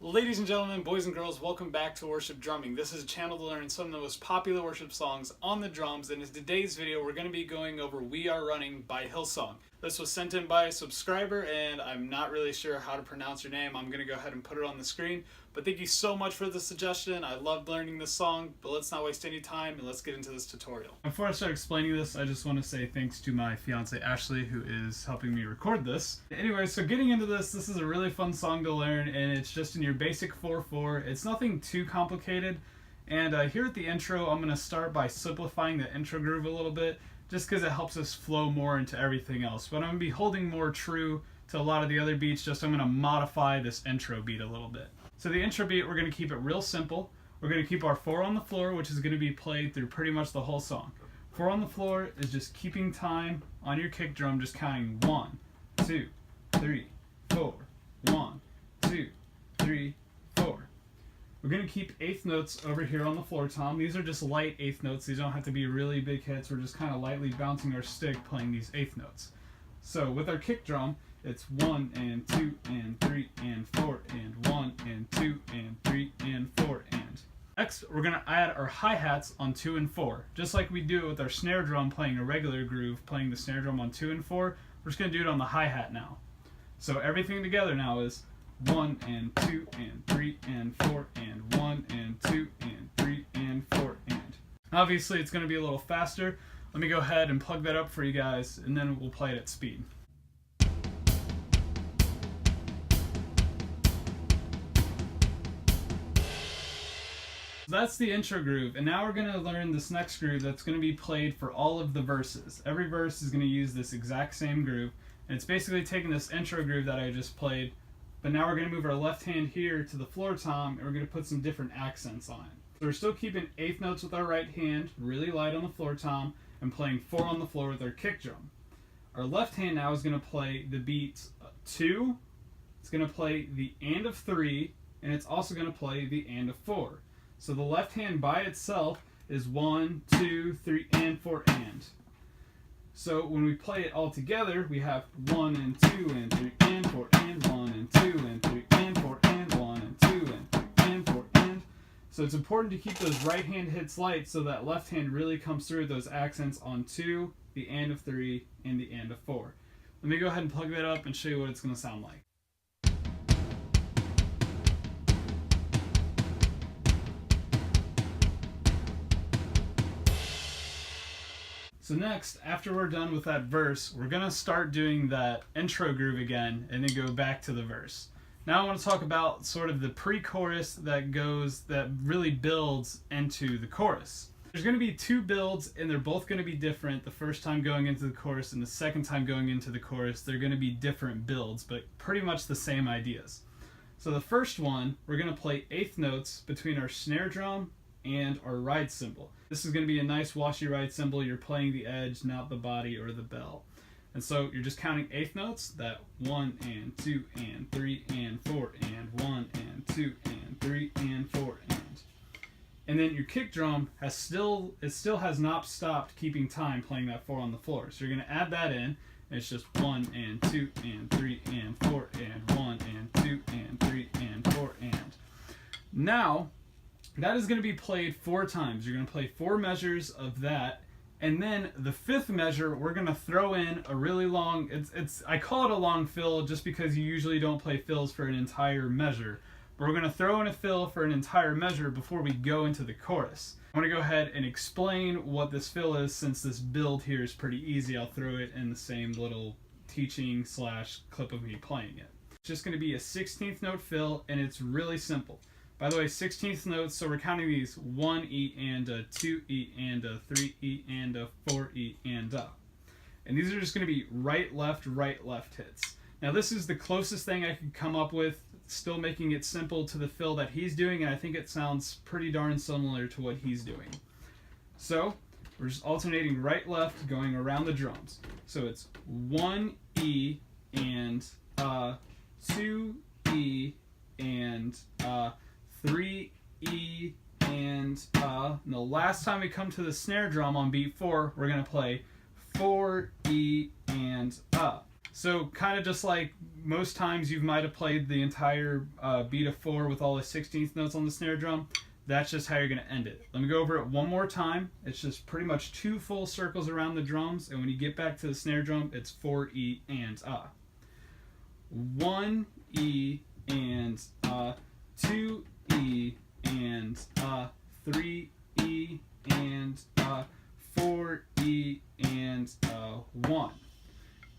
Ladies and gentlemen, boys and girls, welcome back to Worship Drumming. This is a channel to learn some of the most popular worship songs on the drums, and in today's video we're going to be going over We Are Running by Hillsong. This was sent in by a subscriber, and I'm not really sure how to pronounce your name. I'm going to go ahead and put it on the screen, but thank you so much for the suggestion. I loved learning this song, but let's not waste any time and let's get into this tutorial. Before I start explaining this, I just want to say thanks to my fiance Ashley, who is helping me record this. Anyway, so getting into this is a really fun song to learn, and it's just in your basic 4/4. It's nothing too complicated, and here at the intro I'm going to start by simplifying the intro groove a little bit, just because it helps us flow more into everything else. But I'm going to be holding more true to a lot of the other beats, just I'm going to modify this intro beat a little bit. So the intro beat, we're going to keep it real simple. We're going to keep our 4 on the floor, which is going to be played through pretty much the whole song. 4 on the floor is just keeping time on your kick drum, just counting 1, 2, 3, 4, 1, 2, 3, 4. We're going to keep eighth notes over here on the floor tom. These are just light eighth notes. These don't have to be really big hits. We're just kind of lightly bouncing our stick playing these eighth notes. So with our kick drum, it's 1 and 2 and 3 and 4 and 1 and 2 and 3 and 4 and. Next, we're going to add our hi-hats on 2 and 4. Just like we do it with our snare drum playing a regular groove, playing the snare drum on 2 and 4, we're just going to do it on the hi-hat now. So everything together now is 1 and 2 and 3 and 4 and 1 and 2 and 3 and 4 and. Obviously it's going to be a little faster. Let me go ahead and plug that up for you guys, and then we'll play it at speed. That's the intro groove, and now we're going to learn this next groove that's going to be played for all of the verses. Every verse is going to use this exact same groove, and it's basically taking this intro groove that I just played, but now we're going to move our left hand here to the floor tom, and we're going to put some different accents on it. So we're still keeping eighth notes with our right hand, really light on the floor tom, and playing 4 on the floor with our kick drum. Our left hand now is going to play the beat 2, it's going to play the and of 3, and it's also going to play the and of 4. So the left hand by itself is 1, 2, 3, and 4 and. So when we play it all together, we have 1 and 2 and 3 and 4 and 1 and 2 and 3 and 4 and 1 and 2 and 3 and 4 and. So it's important to keep those right hand hits light so that left hand really comes through those accents on 2, the and of 3, and the and of 4. Let me go ahead and plug that up and show you what it's going to sound like. So next, after we're done with that verse, we're going to start doing that intro groove again and then go back to the verse. Now I want to talk about sort of the pre-chorus that really builds into the chorus. There's going to be 2 builds, and they're both going to be different. The first time going into the chorus and the second time going into the chorus, they're going to be different builds, but pretty much the same ideas. So the first one, we're going to play eighth notes between our snare drum and our ride cymbal. This is going to be a nice washy ride cymbal. You're playing the edge, not the body or the bell. And so you're just counting eighth notes, that 1 and 2 and 3 and 4 and 1 and 2 and 3 and 4 and. And then your kick drum still has not stopped keeping time playing that 4 on the floor. So you're going to add that in, and it's just 1 and 2 and 3 and 4 and 1 and 2 and 3 and 4 and. Now, that is going to be played 4 times. You're going to play 4 measures of that, and then the 5th measure, we're going to throw in a really long, I call it a long fill just because you usually don't play fills for an entire measure. But we're going to throw in a fill for an entire measure before we go into the chorus. I'm going to go ahead and explain what this fill is. Since this build here is pretty easy, I'll throw it in the same little teaching / clip of me playing it. It's just going to be a 16th note fill, and it's really simple. By the way, 16th notes, so we're counting these 1 E and a 2 E and a 3 E and a 4 E and a. And these are just going to be right, left hits. Now this is the closest thing I could come up with, still making it simple to the fill that he's doing, and I think it sounds pretty darn similar to what he's doing. So we're just alternating right, left, going around the drums. So it's 1 E and 2 E and 3 E and the last time we come to the snare drum on beat 4, we're going to play 4 E and So kind of just like most times you might have played the entire beat of 4 with all the 16th notes on the snare drum, that's just how you're going to end it. Let me go over it one more time. It's just pretty much 2 full circles around the drums, and when you get back to the snare drum, it's 4 E and 1 E and 2 E and 3 E and 4 E and 1.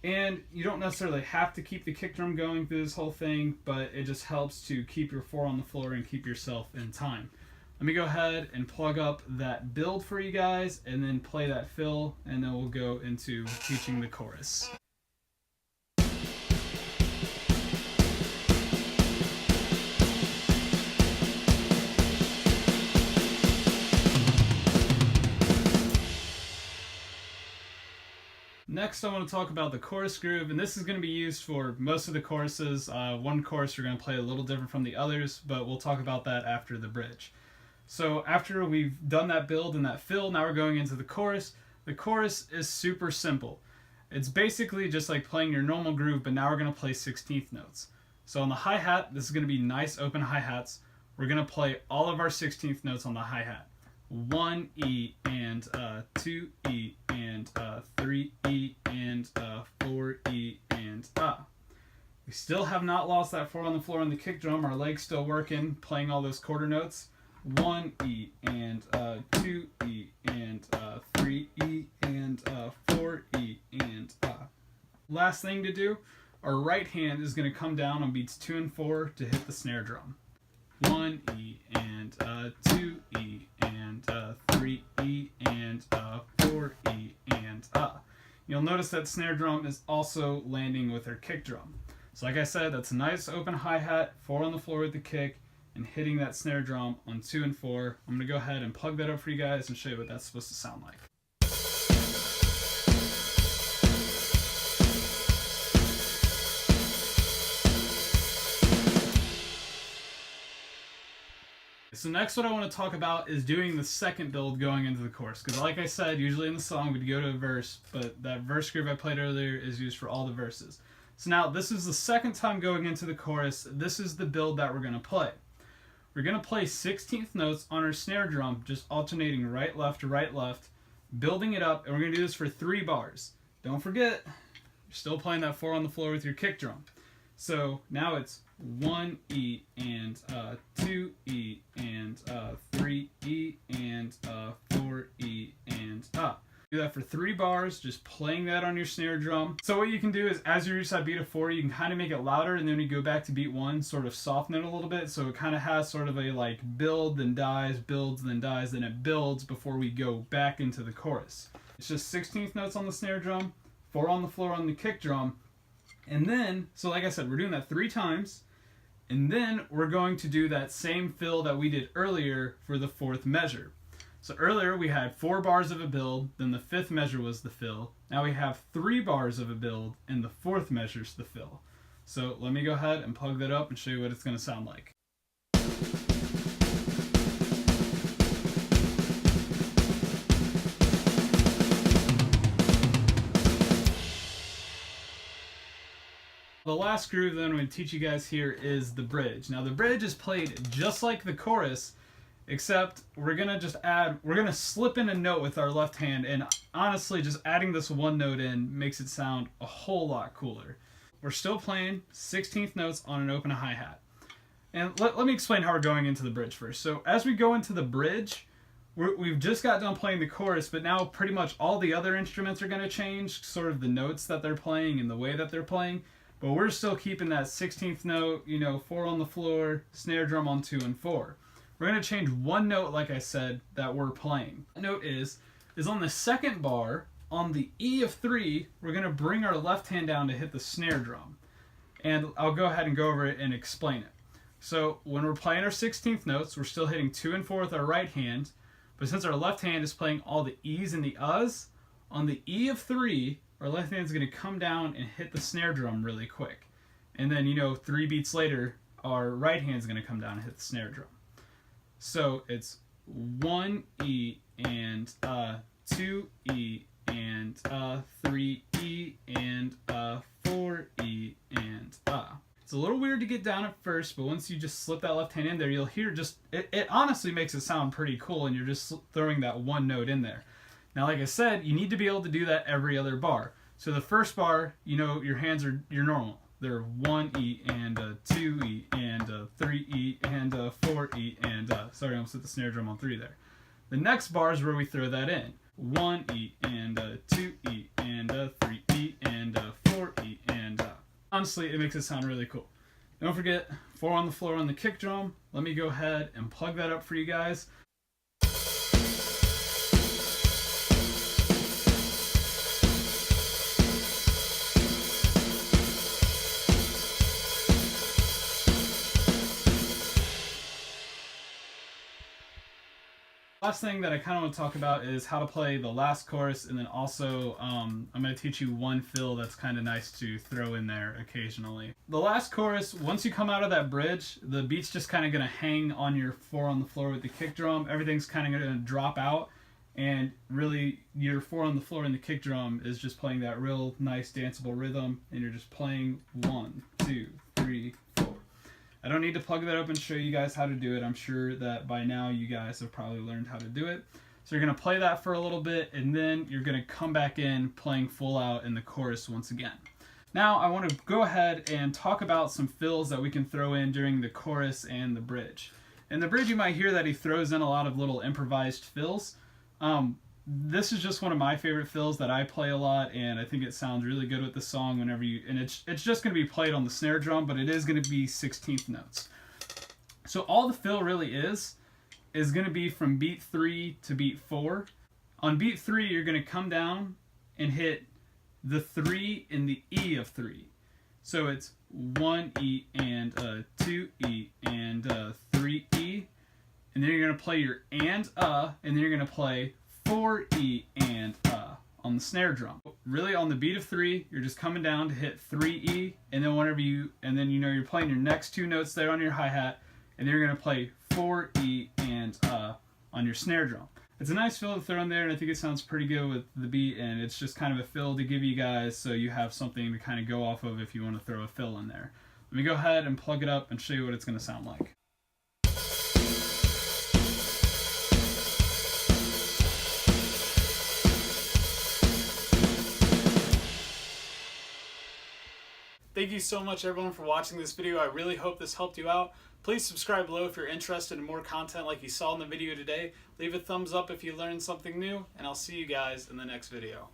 And you don't necessarily have to keep the kick drum going through this whole thing, but it just helps to keep your 4 on the floor and keep yourself in time. Let me go ahead and plug up that build for you guys and then play that fill, and then we'll go into teaching the chorus. Next, I want to talk about the chorus groove, and this is going to be used for most of the choruses. One chorus we're going to play a little different from the others, but we'll talk about that after the bridge. So after we've done that build and that fill, now we're going into the chorus. The chorus is super simple. It's basically just like playing your normal groove, but now we're going to play 16th notes. So on the hi-hat, this is going to be nice open hi-hats. We're going to play all of our 16th notes on the hi-hat. 1 E and 2 E and 3 E and 4 E and We still have not lost that 4 on the floor on the kick drum. Our leg's still working, playing all those quarter notes. 1 E and 2 E and 3 E and 4 E and Last thing to do, our right hand is going to come down on beats 2 and 4 to hit the snare drum. 1 E and 2 E and 3 E and 4 E and You'll notice that snare drum is also landing with our kick drum. So like I said, that's a nice open hi-hat, 4 on the floor with the kick, and hitting that snare drum on 2 and 4. I'm going to go ahead and plug that up for you guys and show you what that's supposed to sound like. So next what I want to talk about is doing the second build going into the chorus. Because like I said, usually in the song we'd go to a verse, but that verse groove I played earlier is used for all the verses. So now this is the second time going into the chorus. This is the build that we're going to play. We're going to play 16th notes on our snare drum, just alternating right, left, building it up, and we're going to do this for 3 bars. Don't forget, you're still playing that 4 on the floor with your kick drum. So now it's 1 E and 2 E and 3 E and 4 E and Do that for 3 bars, just playing that on your snare drum. So what you can do is, as you reach that beat of 4, you can kind of make it louder, and then when you go back to beat 1, sort of soften it a little bit, so it kind of has sort of a like build, then dies, builds, then dies, then it builds before we go back into the chorus. It's just 16th notes on the snare drum, 4 on the floor on the kick drum, and then, so like I said, we're doing that 3 times, and then we're going to do that same fill that we did earlier for the 4th measure. So earlier we had 4 bars of a build, then the 5th measure was the fill. Now we have 3 bars of a build, and the 4th measure is the fill. So let me go ahead and plug that up and show you what it's going to sound like. The last groove that I'm going to teach you guys here is the bridge. Now the bridge is played just like the chorus, except we're going to slip in a note with our left hand, and honestly just adding this one note in makes it sound a whole lot cooler. We're still playing 16th notes on an open hi-hat. And let me explain how we're going into the bridge first. So as we go into the bridge, we've just got done playing the chorus, but now pretty much all the other instruments are going to change, sort of the notes that they're playing and the way that they're playing. But we're still keeping that 16th note, 4 on the floor, snare drum on 2 and 4. We're going to change one note, like I said, that we're playing. The note is on the 2nd bar, on the E of 3, we're going to bring our left hand down to hit the snare drum. And I'll go ahead and go over it and explain it. So when we're playing our 16th notes, we're still hitting 2 and 4 with our right hand, but since our left hand is playing all the E's and the U's, on the E of 3, our left hand's going to come down and hit the snare drum really quick. And then, 3 beats later, our right hand's going to come down and hit the snare drum. So it's 1 E and 2 E and 3 E and 4, E, and It's a little weird to get down at first, but once you just slip that left hand in there, you'll hear it honestly makes it sound pretty cool, and you're just throwing that one note in there. Now, like I said, you need to be able to do that every other bar. So the first bar, your hands are your normal. They're 1 E and 2 E and 3 E and 4 E and sorry, I almost hit the snare drum on 3 there. The next bar is where we throw that in. 1 E and 2 E and 3 E and 4 E and honestly, it makes it sound really cool. Don't forget, 4 on the floor on the kick drum. Let me go ahead and plug that up for you guys. Last thing that I kind of want to talk about is how to play the last chorus, and then also I'm going to teach you one fill that's kind of nice to throw in there occasionally. The last chorus, once you come out of that bridge, the beat's just kind of going to hang on your 4 on the floor with the kick drum. Everything's kind of going to drop out, and really your 4 on the floor and the kick drum is just playing that real nice danceable rhythm, and you're just playing 1, 2, 3, 4. I don't need to plug that up and show you guys how to do it. I'm sure that by now you guys have probably learned how to do it. So you're going to play that for a little bit, and then you're going to come back in playing full out in the chorus once again. Now I want to go ahead and talk about some fills that we can throw in during the chorus and the bridge. In the bridge you might hear that he throws in a lot of little improvised fills. This is just one of my favorite fills that I play a lot, and I think it sounds really good with the song whenever and it's just going to be played on the snare drum, but it is going to be 16th notes. So all the fill really is going to be from beat 3 to beat 4. On beat 3, you're going to come down and hit the 3 and the E of 3. So it's 1 E and 2 E and 3 E, and then you're going to play your and then you're going to play 4 E and on the snare drum. Really, on the beat of 3, you're just coming down to hit 3 E, and then you're playing your next 2 notes there on your hi-hat, and then you're going to play 4 E and on your snare drum. It's a nice fill to throw in there, and I think it sounds pretty good with the beat, and it's just kind of a fill to give you guys so you have something to kind of go off of if you want to throw a fill in there. Let me go ahead and plug it up and show you what it's going to sound like. Thank you so much everyone for watching this video. I really hope this helped you out. Please subscribe below if you're interested in more content like you saw in the video today. Leave a thumbs up if you learned something new, and I'll see you guys in the next video.